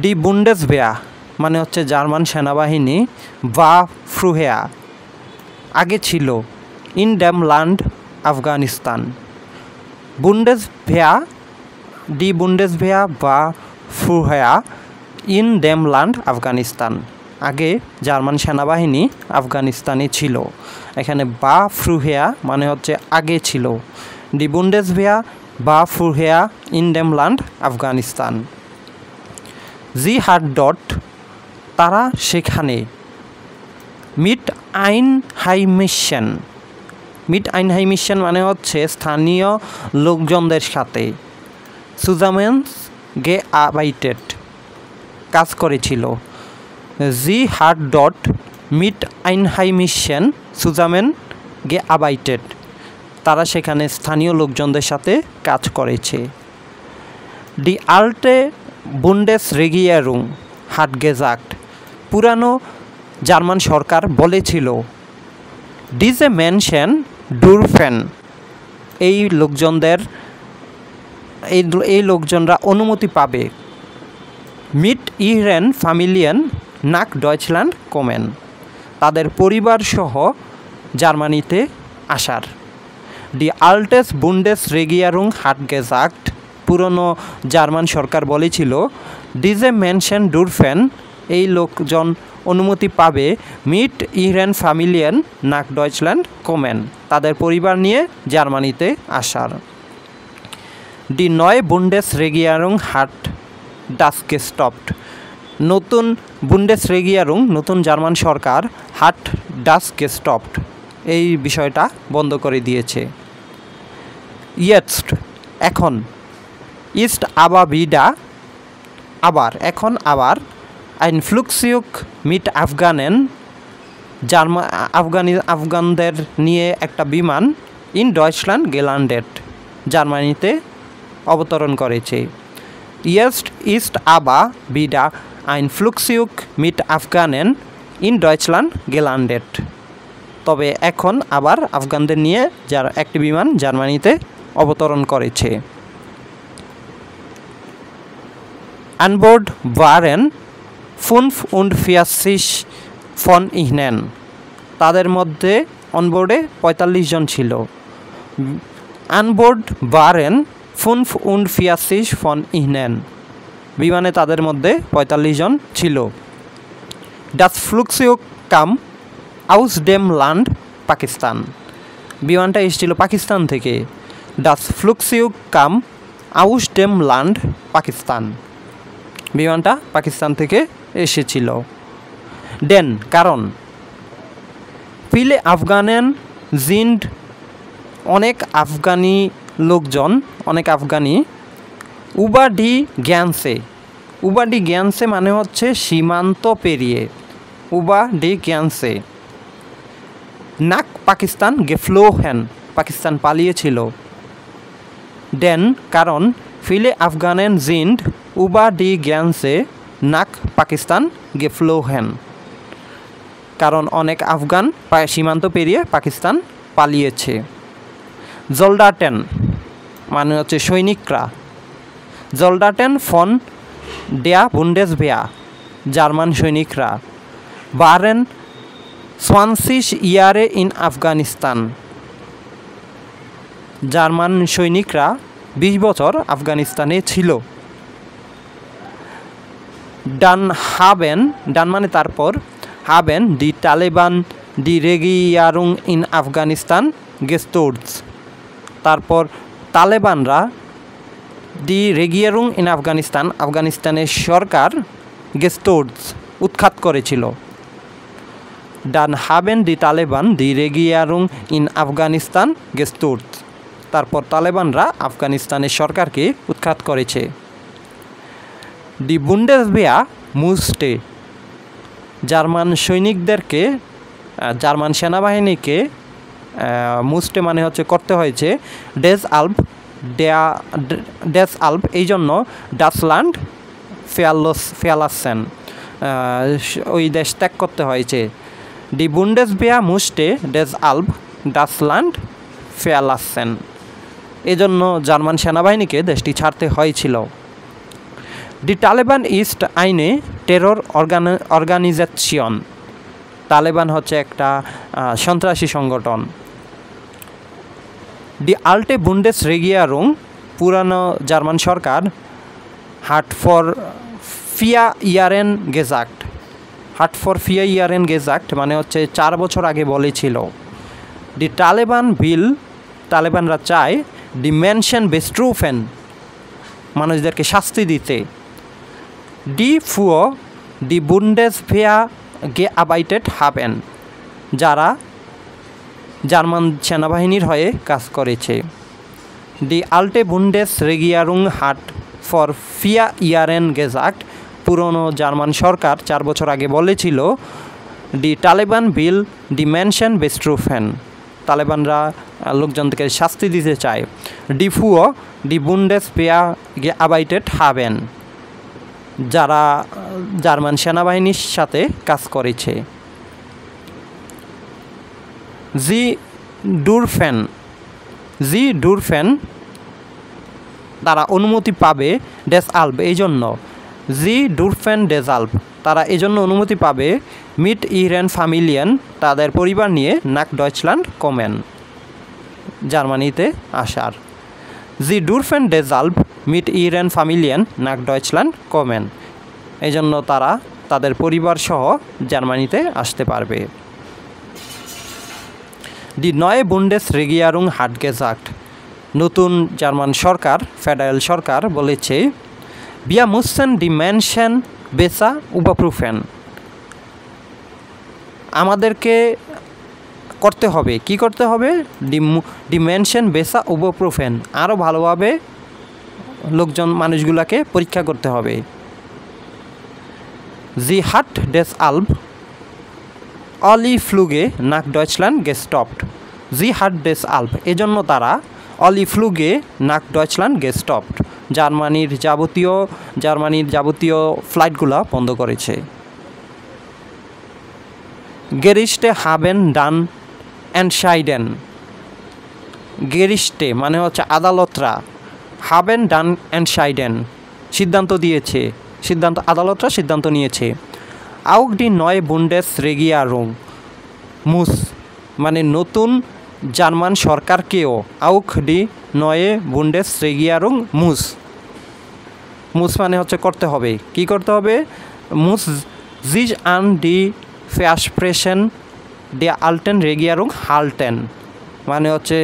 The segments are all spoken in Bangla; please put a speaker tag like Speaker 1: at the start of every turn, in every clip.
Speaker 1: ডি বুন্ডেসভেয়ার মানে হচ্ছে জার্মান সেনাবাহিনী, বা ফ্রুহেয়া আগে ছিল ইন ডেম ল্যান্ড আফগানিস্তান। বুন্ডেসভেয়ার, ডি বুন্ডেসভেয়ার বা ফ্রুহেয়া ইন ডেম ল্যান্ড আফগানিস্তান, আগে জার্মান সেনাবাহিনী আফগানিস্তানে ছিল। এখানে বা ফ্রুহেয়া মানে হচ্ছে আগে ছিল। ডি বুন্ডেসভেয়ার বা ফ্রুহেয়া ইন ডেম ল্যান্ড আফগানিস্তান। জি হাট ডট তারা সেখানে। মিট আইনহাইমিশন, মিট আইনহাইমিশন মানে হচ্ছে স্থানীয় লোকজনদের সাথে। সুজামেন্স গে আবাইটেড কাজ করেছিল। জি হাট ডট মিট আইনহাইমিশন সুজামেন গে আবাইটেড তারা সেখানে স্থানীয় লোকজনদের সাথে কাজ করেছে। ডি আল্টে বুন্ডেস রেগিয়ারুং হাট গেজাক্ট পুরানো জার্মান সরকার বলেছিল। ডিজে মেনশন ডুরফেন এই লোকজনদের এই লোকজনরা অনুমতি পাবে। মিট ইহরেন ফ্যামিলিয়ান নাক ডয়চল্যান্ড কমেন তাদের পরিবার সহ জার্মানিতে আসার। ডি আল্টেস বুন্ডেস রেগিয়ারুং হাট গেজাক্ট পুরনো জার্মান সরকার বলেছিল। ডিজে মেনশন ডুরফেন এই লোকজন অনুমতি পাবে। মিট ইহরেন ফ্যামিলিয়ান নাক ডয়চল্যান্ড কমেন তাদের পরিবার নিয়ে জার্মানিতে আসার। ডি নয় বুন্ডেস রেগিয়ারুং হাট ডাস্কে স্টপড নতুন বুন্ডেস রেগিয়ারুং নতুন জার্মান সরকার হাট ডাস্কে স্টপড এই বিষয়টা বন্ধ করে দিয়েছে। ইয়েটস্ট এখন, ইস্ট আবা বিডা আবার, এখন আবার, আইনফ্লুক্সিউক মিট আফগানেন আফগানদের নিয়ে একটা বিমান ইন ডয়চল্যান্ড গেলান্ডেড জার্মানিতে অবতরণ করেছে। ইয়েস্ট ইস্ট আবা বিডা আইনফ্লুক্সিউক মিট আফগানেন ইন ডয়চল্যান্ড গেলান্ডেড তবে এখন আবার আফগানদের নিয়ে একটি বিমান জার্মানিতে অবতরণ করেছে। আনবোর্ড ওয়ারেন 45 ফন ইহনেন তাদের মধ্যে অনবোর্ডে 45 জন ছিল। আনবোর্ড ওয়ারেন 45 ফন ইহনেন বিমানে তাদের মধ্যে 45 জন ছিল। ডাস ফ্লুক্সিউক কাম আউস ডেম ল্যান্ড পাকিস্তান বিমানটা এসেছিল পাকিস্তান থেকে। ডাস ফ্লুক্সিউক কাম আউস ডেম ল্যান্ড পাকিস্তান বিমানটা পাকিস্তান থেকে এসেছিল। ডেন কারণ, ফিলে আফগানেন জিন্ড অনেক আফগানি লোকজন, অনেক আফগানি। উবা ডি গ্যানসে, উবা ডি গ্যানসে মানে হচ্ছে সীমান্ত পেরিয়ে। উবা ডি গ্যানসে নাক পাকিস্তান গেফ্লোহেন পাকিস্তান পালিয়েছিল। ডেন কারণ, ফিলে আফগানেন জিন্ড উবা ডি গ্যানসে নাক পাকিস্তান গেফ্লোহেন কারণ অনেক আফগান সীমান্ত পেরিয়ে পাকিস্তান পালিয়েছে। জলডাটেন মানে হচ্ছে সৈনিকরা। জলডাটেন ফন ডেয়া বুন্ডেসভেয়ার জার্মান সৈনিকরা। বারেন 20 ইয়ারে ইন আফগানিস্তান জার্মান সৈনিকরা 20 বছর আফগানিস্তানে ছিল। ডান হাবেন, ডান মানে তারপর, হাবেন ডি তালেবান ডি রেগিয়ারুং ইন আফগানিস্তান গেস্টোর্স তারপর তালেবানরা ডি রেগিয়ারুং ইন আফগানিস্তান আফগানিস্তানের সরকার গেস্টোর্স উৎখাত করেছিল। ডান হাবেন ডি তালেবান ডি রেগিয়ারুং ইন আফগানিস্তান গেস্টোর্স তারপর তালেবানরা আফগানিস্তানের সরকারকে উৎখাত করেছে। ডি বুন্ডেসভেয়ার মুস্টে জার্মান সৈনিকদেরকে, জার্মান সেনাবাহিনীকে মুস্টে মানে হচ্ছে করতে হয়েছে। ডেস আল্প এই জন্য ডাচল্যান্ড ফেয়ালাসেন ওই দেশ ত্যাগ করতে হয়েছে। ডি বুন্ডেসভেয়ার মুস্টে ডেস আল্প ডাচল্যান্ড ফেয়ালাসেন এজন্য জার্মান সেনাবাহিনীকে দেশটি ছাড়তে হয়েছিল। দি তালেবান ইস্ট আইনে টেরর অর্গানাইজেশন। তালেবান হচ্ছে একটা সন্ত্রাসী সংগঠন। দি আল্টে বুন্ডেস রেগিয়ারুং, পুরানো জার্মান সরকার, হাট ফর ফিয়া ইয়ারেন গেজাক্ট। হাট ফর ফিয়া ইয়ারেন গেজাক্ট মানে হচ্ছে 4 বছর আগে বলেছিল। দি তালেবান বিল, তালেবানরা চায় দি মেনশন বেস্ট্রুফেন, মানুষদেরকে শাস্তি দিতে। ডি ফুও দি বুন্ডেস ভেয়া গে আবাইটেড হাবেন, যারা জার্মান সেনাবাহিনীর হয়ে কাজ করেছে। দি আল্টে বুন্ডেস রেগিয়ারুং হাট ফর ফিয়া ইয়ারেন গেজাক্ট, পুরনো জার্মান সরকার 4 বছর আগে বলেছিল দি তালেবান বিল দি মেনশন বেস্ট্রুফেন, তালেবানরা লোকজনকে শাস্তি দিতে চায়। ডি ফুও দি বুন্ডেস ভেয়া গে আবাইটেড হাবেন, যারা জার্মান সেনাবাহিনীর সাথে কাজ করেছে। জি ডুরফেন তারা অনুমতি পাবে ডেস আলব, এই জন্য জি ডুরফেন ডেস আলব, তারা এজন্য অনুমতি পাবে মিট ইরেন ফ্যামিলিয়ান, তাদের পরিবার নিয়ে নাক ডয়চল্যান্ড কমেন, জার্মানিতে আসার। জি ডুরফেন ডেস আলব মিট ইরেন ফ্যামিলিয়ান নাক ডয়চল্যান্ড কমেন, এই জন্য তারা তাদের পরিবার সহ জার্মানিতে আসতে পারবে। দি নয়ে বুন্ডেস রেগিয়ারুং হাট গেজাক্ট, নতুন জার্মান সরকার, ফেডারেল সরকার বলেছে বিয়া মুসেন ডি মেনশন বেসা উবাপ্রুফেন, আমাদেরকে করতে হবে, কি করতে হবে, ডি মেনশন বেসা উবাপ্রুফেন, আরও ভালোভাবে লোকজন মানুষগুলোকে পরীক্ষা করতে হবে। জি হাট ডেস আলব অলি ফ্লুগে নাক ডয়চল্যান্ড গেস্টপড, জি হাট ডেস আলব, এজন্য তারা অলি ফ্লুগে নাক ডয়চল্যান্ড গেস্টপড, জার্মানির যাবতীয় ফ্লাইটগুলো বন্ধ করেছে। গেরিস্টে হাবেন ডান এনশাইডেন, গেরিস্টে মানে হচ্ছে আদালতরা, হাবেন ডান এনশাইডেন সিদ্ধান্ত দিয়েছে, আদালতরা সিদ্ধান্ত নিয়েছে। আউক ডি নয় বুন্ডেস রেগিয়ারুং মুস, মানে নতুন জার্মান সরকারকেও, আউক ডি নয়ে বুন্ডেস রেগিয়ারুং মুস মানে হচ্ছে করতে হবে, কি করতে হবে, মুস জিজ আন ডি ফ্যাসপ্রেশন ডি আলটেন রেগিয়ারুং হালটেন, মানে হচ্ছে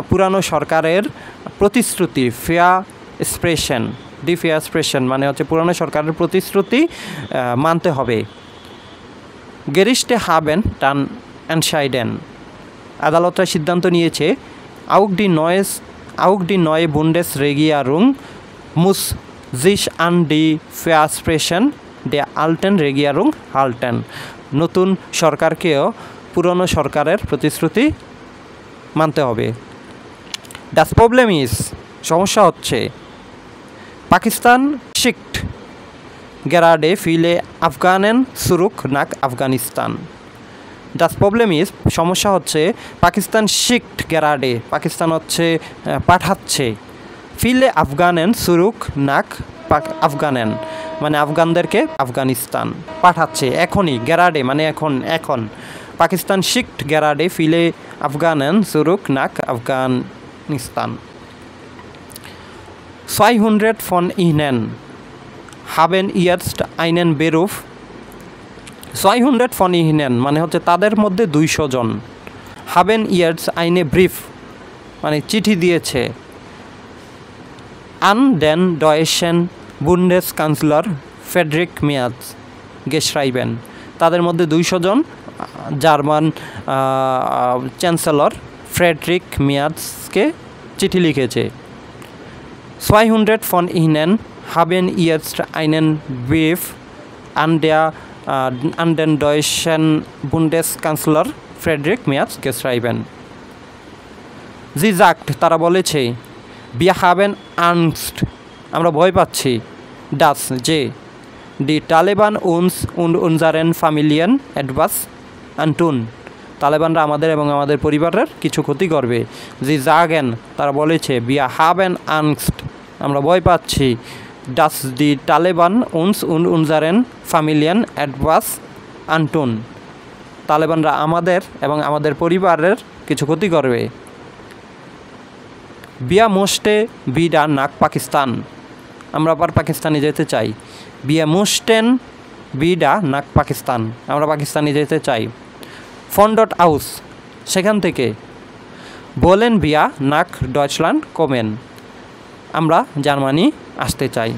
Speaker 1: পুরানো সরকারের প্রতিশ্রুতি, ডিফেয়াসপ্রেশন মানে হচ্ছে পুরানো সরকারের প্রতিশ্রুতি মানতে হবে। গেরিস্টে হাবেন টান এনশাইডেন, আদালতরা সিদ্ধান্ত নিয়েছে আউক ডি নয়ে বুন্ডেস রেগিয়ারুং মুস জিস আন ডি ফেয়াসপ্রেশন ডে আলটেন রেগিয়ারুং হালটেন, নতুন সরকারকেও পুরনো সরকারের প্রতিশ্রুতি মানতে হবে। ডাস প্রবলেম ইজ, সমস্যা হচ্ছে, পাকিস্তান শিক্ট গেরাডে ফিলে আফগানেন সুরুক নাক আফগানিস্তান। ডাস প্রবলেম ইজ, সমস্যা হচ্ছে, পাকিস্তান শিক্ট গেরাডে, পাকিস্তান হচ্ছে পাঠাচ্ছে, ফিলে আফগানেন সুরুক নাক আফগানেন মানে আফগানদেরকে আফগানিস্তান পাঠাচ্ছে এখনই, গেরাডে মানে এখন পাকিস্তান শিক্ট গেরাডে ফিলে আফগানেন সুরুক নাক Afghanistan. 200 von ihnen haben jetzt einen Beruf, 200 von ihnen মানে হচ্ছে তাদের মধ্যে 200 জন, haben jetzt eine Brief মানে চিঠি দিয়েছে, an den deutschen Bundeskanzler Friedrich Merz geschrieben, তাদের মধ্যে 200 জন জার্মান চ্যান্সেলর ফ্রেডরিক মেয়ার্জকে চিঠি লিখেছে। 200 von ihnen haben jetzt einen Brief an den deutschen Bundeskanzler Friedrich Merz geschrieben. Sie sagt, তারা বলেছে, wir haben Angst, আমরা ভয় পাচ্ছি, dass যে die Taliban uns und unseren Familien etwas antun, তালেবানরা আমাদের এবং আমাদের পরিবারের কিছু ক্ষতি করবে। Sie sagen, তারা বলেছে, wir haben Angst, আমরা ভয় পাচ্ছি, ডাস দি তালেবান উনস উনজারেন ফামিলিয়ান অ্যাডভাস আন্টুন, তালেবানরা আমাদের এবং আমাদের পরিবারের কিছু ক্ষতি করবে। বিয়া মোস্টে বিডা নাক পাকিস্তান, আমরা আবার পাকিস্তানে যেতে চাই। বিয়া মুস্টেন বিডা নাক পাকিস্তান, আমরা পাকিস্তানে যেতে চাই। ফন্ডট আউস, সেখান থেকে। বলেন বিয়া নাক ডয়চল্যান্ড কমেন, আমরা জার্মানি আসতে চাই।